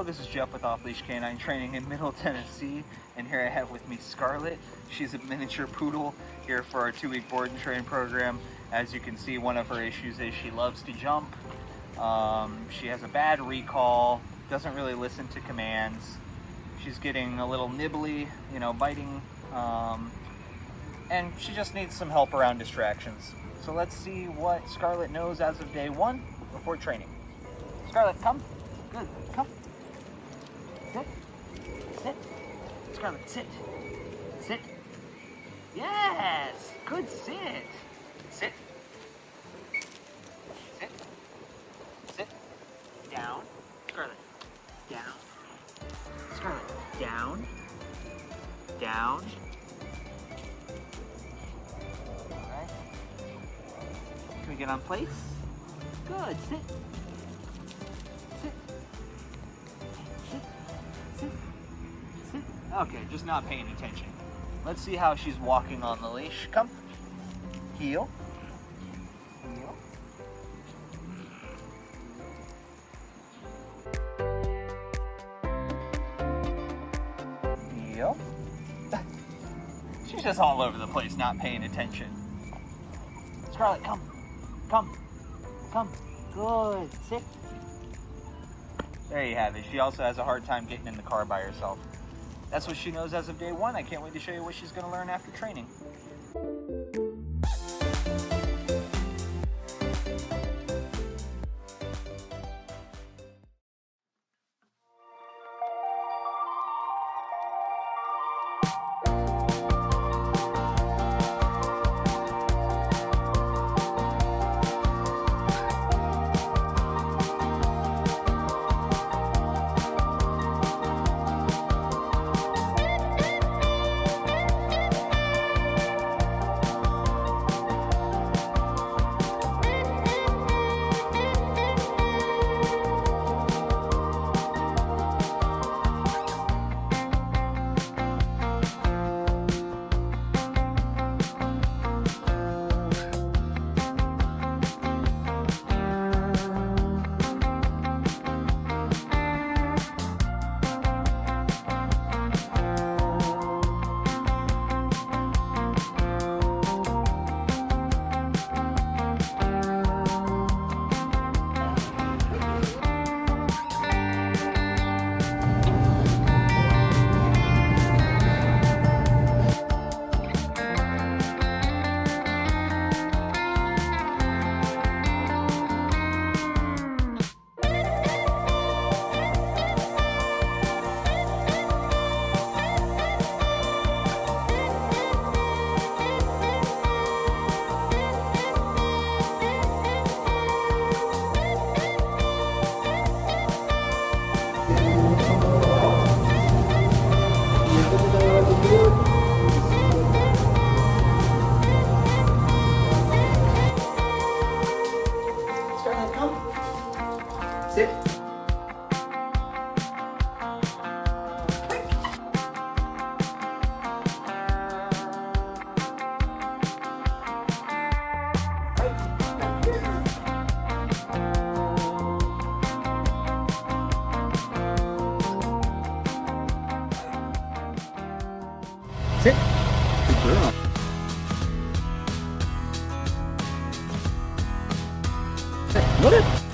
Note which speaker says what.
Speaker 1: Hello, this is Jeff with Off Leash Canine Training in Middle Tennessee, and here I have with me Scarlet. She's a miniature poodle here for our 2-week board and train program. As you can see, one of her issues is she loves to jump. She has a bad recall, doesn't really listen to commands. She's getting a little nibbly, biting, and she just needs some help around distractions. So let's see what Scarlet knows as of day 1 before training. Scarlet, come. Good. Come. Sit. Sit. Scarlet, sit. Sit. Yes! Good sit. Sit. Sit. Sit. Down. Scarlet. Down. Scarlet. Down. Down. Alright. Can we get on place? Good. Sit. Okay, just not paying attention. Let's see how she's walking on the leash. Come. Heel. Heel. Heel. She's just all over the place, not paying attention. Scarlet, come. Come. Come. Good. Sit. There you have it. She also has a hard time getting in the car by herself. That's what she knows as of day 1. I can't wait to show you what she's going to learn after training. Sit. Sit. Good girl. What it?